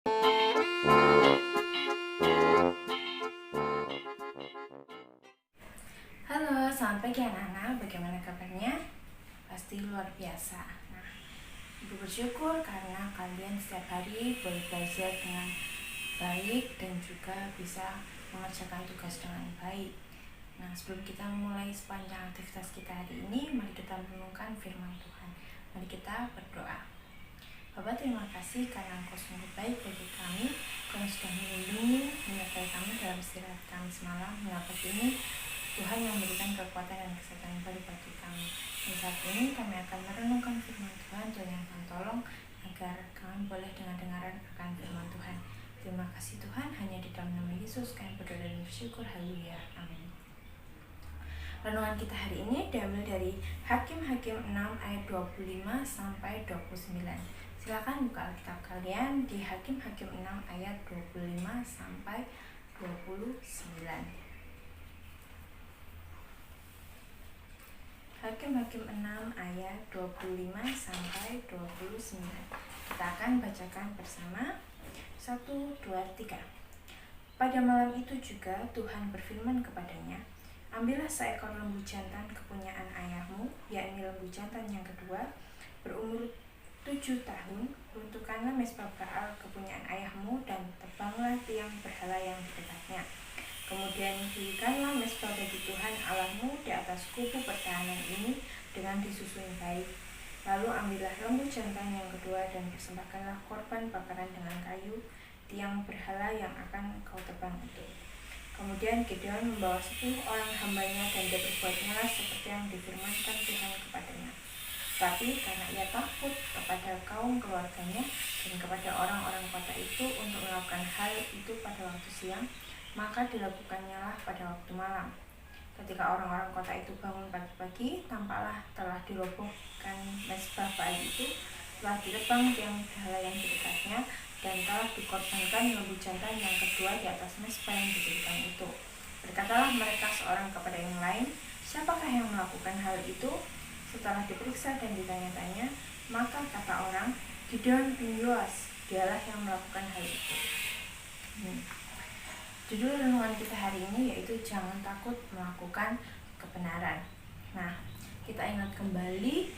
Halo, selamat pagi anak-anak. Bagaimana kabarnya? Pasti luar biasa. Nah, Ibu bersyukur karena kalian setiap hari boleh belajar dengan baik dan juga bisa mengerjakan tugas dengan baik. Nah, sebelum kita memulai sepanjang aktivitas kita hari ini, mari kita merenungkan firman Tuhan. Mari kita berdoa. Bapak, terima kasih karena Engkau sungguh baik bagi kami. Kau sudah melindungi, menyertai kami dalam istirahat kami semalam. Hingga pagi ini Tuhan yang memberikan kekuatan dan kesehatan yang baru bagi kami. Dan saat ini kami akan merenungkan firman Tuhan. Tuhan yang akan tolong agar kami boleh dengar-dengaran akan firman Tuhan. Terima kasih Tuhan, hanya di dalam nama Yesus kami berdoa dan bersyukur. Haleluya, amin. Renungan kita hari ini diambil dari Hakim-Hakim 6 ayat 25 sampai 29. Silakan buka Alkitab kalian di Hakim-Hakim 6 ayat 25 sampai 29. Hakim-Hakim 6 ayat 25 sampai 29. Kita akan bacakan bersama. 1, 2, 3. Pada malam itu juga Tuhan berfirman kepadanya, ambillah seekor lembu jantan kepunyaan ayahmu, yakni lembu jantan yang kedua, berumur 7 tahun, runtuhkanlah mezbah Baal kepunyaan ayahmu dan tebanglah tiang berhala yang di dekatnya. Kemudian dirikanlah mezbah bagi Tuhan Allahmu di atas kubu pertahanan ini dengan disusun baik. Lalu ambillah lembu jantan yang kedua dan persembahkanlah korban bakaran dengan kayu tiang berhala yang akan kau tebang itu. Kemudian Gideon membawa 10 orang hambanya dan dia berbuat malas seperti yang difirmankan Tuhan kepadanya. Tapi karena ia takut kepada kaum keluarganya dan kepada orang-orang kota itu untuk melakukan hal itu pada waktu siang, maka dilakukannya lah pada waktu malam. Ketika orang-orang kota itu bangun pagi-pagi, tampaklah telah dirobohkan mezbah Baal itu, telah ditebang tiang berhala yang di dekatnya, dan telah dikorbankan lembu jantan yang kedua di atas mezbah yang didirikan itu. Berkatalah mereka seorang kepada yang lain, siapakah yang melakukan hal itu? Setelah diperiksa dan ditanya-tanya, maka kata orang, Gideon bin Yoas, dialah yang melakukan hal itu. Judul renungan kita hari ini yaitu jangan takut melakukan kebenaran. Nah, kita ingat kembali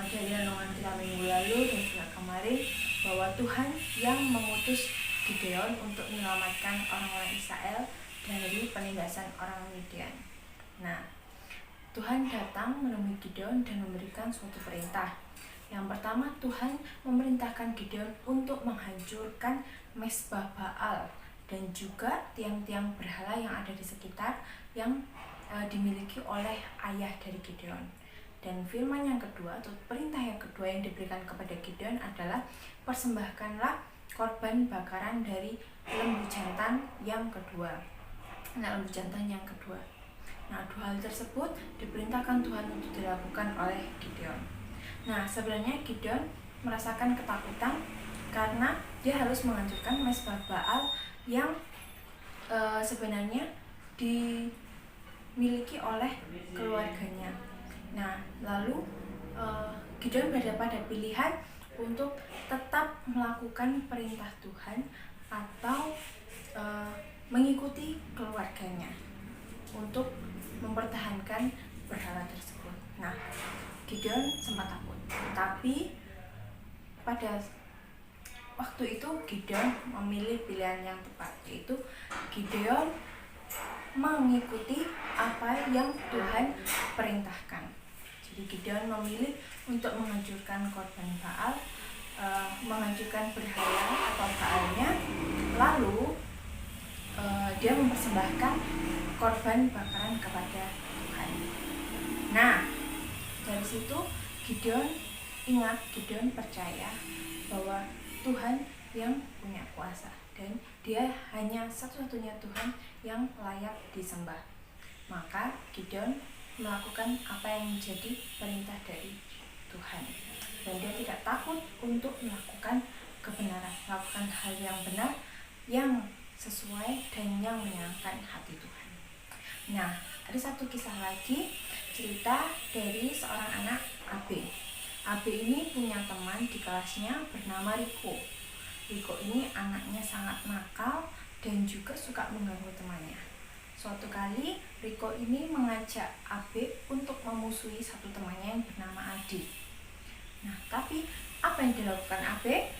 dari renungan kita minggu lalu dan juga kemarin bahwa Tuhan yang mengutus Gideon untuk menyelamatkan orang-orang Israel dari penindasan orang Midian. Nah, Tuhan datang menemui Gideon dan memberikan suatu perintah. Yang pertama, Tuhan memerintahkan Gideon untuk menghancurkan mezbah Baal dan juga tiang-tiang berhala yang ada di sekitar yang dimiliki oleh ayah dari Gideon. Dan firman yang kedua atau perintah yang kedua yang diberikan kepada Gideon adalah persembahkanlah korban bakaran dari lembu jantan yang kedua. Nah, lembu jantan yang kedua. Nah, dua hal tersebut diperintahkan Tuhan untuk dilakukan oleh Gideon. Nah, sebenarnya Gideon merasakan ketakutan karena dia harus menghancurkan mezbah Baal yang sebenarnya dimiliki oleh keluarganya. Nah, lalu Gideon berada pada pilihan untuk tetap melakukan perintah Tuhan atau mengikuti keluarganya untuk mempertahankan berhala tersebut. Nah, Gideon sempat takut, tapi pada waktu itu Gideon memilih pilihan yang tepat, yaitu Gideon mengikuti apa yang Tuhan perintahkan. Jadi Gideon memilih untuk menghancurkan korban Baal, menghancurkan berhala atau Baalnya, lalu dia mempersembahkan korban bakaran kepada Tuhan. Nah, dari situ Gideon percaya bahwa Tuhan yang punya kuasa dan dia hanya satu-satunya Tuhan yang layak disembah. Maka Gideon melakukan apa yang menjadi perintah dari Tuhan dan dia tidak takut untuk melakukan kebenaran, melakukan hal yang benar, yang sesuai dan yang menyenangkan hati Tuhan. Nah, ada satu kisah lagi, cerita dari seorang anak AB. AB ini punya teman di kelasnya bernama Riko. Riko ini anaknya sangat nakal dan juga suka mengganggu temannya. Suatu kali, Riko ini mengajak Abe untuk memusuhi satu temannya yang bernama Adi. Nah, tapi apa yang dilakukan Abe?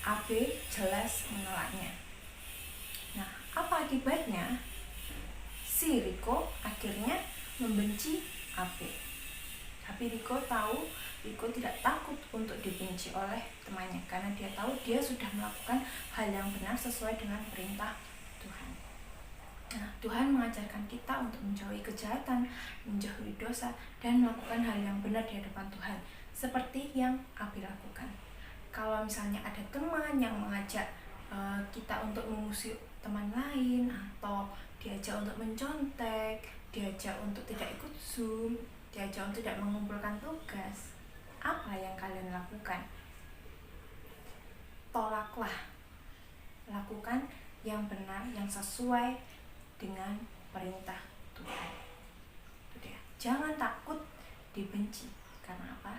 Abe jelas menolaknya. Nah, apa akibatnya? Si Riko akhirnya membenci Abe. Tapi Riko tahu, Riko tidak takut untuk dibenci oleh temannya karena dia tahu dia sudah melakukan hal yang benar sesuai dengan perintah Tuhan. Nah, Tuhan mengajarkan kita untuk menjauhi kejahatan, menjauhi dosa, dan melakukan hal yang benar di hadapan Tuhan, seperti yang Abi lakukan. Kalau misalnya ada teman yang mengajak kita untuk memusuhi teman lain, atau diajak untuk mencontek, diajak untuk tidak ikut Zoom, diajak untuk tidak mengumpulkan tugas, apa yang kalian lakukan? Tolaklah, lakukan yang benar, yang sesuai dengan perintah Tuhan. Jangan takut dibenci. Karena apa?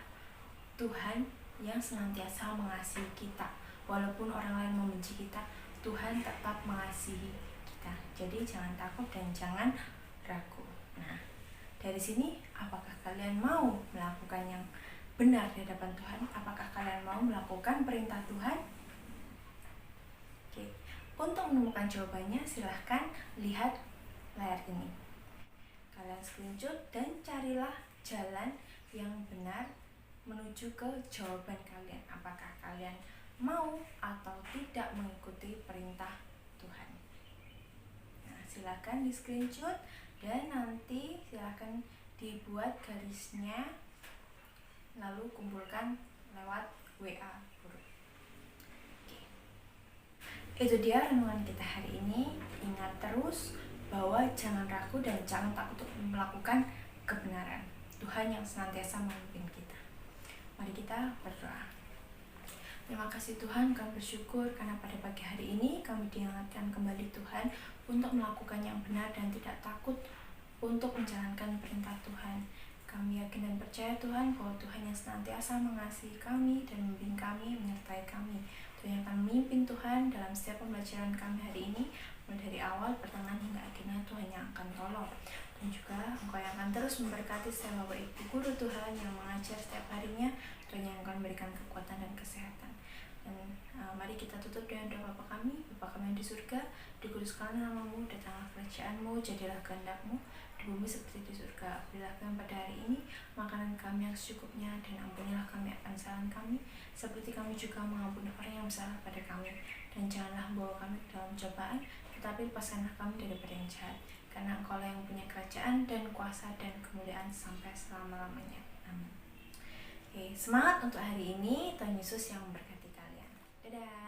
Tuhan yang senantiasa mengasihi kita. Walaupun orang lain membenci kita, Tuhan tetap mengasihi kita. Jadi jangan takut dan jangan ragu. Nah, dari sini apakah kalian mau melakukan yang benar di hadapan Tuhan? Apakah kalian mau melakukan perintah Tuhan? Oke. Untuk menemukan jawabannya, silahkan lihat layar ini. Kalian screenshot dan carilah jalan yang benar menuju ke jawaban kalian. Apakah kalian mau atau tidak mengikuti perintah Tuhan? Nah, silahkan di screenshot dan nanti silahkan dibuat garisnya, lalu kumpulkan lewat WA. Itu dia renungan kita hari ini. Ingat terus bahwa jangan ragu dan jangan takut untuk melakukan kebenaran. Tuhan yang senantiasa memimpin kita. Mari kita berdoa. Terima kasih Tuhan, kami bersyukur karena pada pagi hari ini kami diingatkan kembali Tuhan untuk melakukan yang benar dan tidak takut untuk menjalankan perintah Tuhan. Kami yakin dan percaya Tuhan bahwa Tuhan yang senantiasa mengasihi kami dan membimbing kami, menyertai kami. Tuhan yang akan memimpin Tuhan dalam setiap pembelajaran kami hari ini, mulai dari awal, pertengahan hingga akhirnya. Tuhan yang akan tolong. Dan juga Engkau yang akan terus memberkati setiap Bapak Ibu guru Tuhan yang mengajar setiap harinya. Tuhan yang akan memberikan kekuatan dan kesehatan. Dan mari kita tutup dengan doa Bapa kami. Bapa kami yang di surga, dikuduskanlah nama-Mu, datanglah kerajaan-Mu, jadilah kehendak-Mu di bumi seperti di surga. Berilah kami pada hari ini makanan kami yang secukupnya, dan ampunilah kami akan kesalahan kami, seperti kami juga mengampuni orang yang bersalah pada kami. Dan janganlah membawa kami ke dalam cobaan, tetapi lepaskanlah kami daripada yang jahat. Karena Engkau yang punya kerajaan dan kuasa dan kemuliaan sampai selama-lamanya. Amin. Oke, semangat untuk hari ini. Tuhan Yesus yang memberkati kalian. Dadah.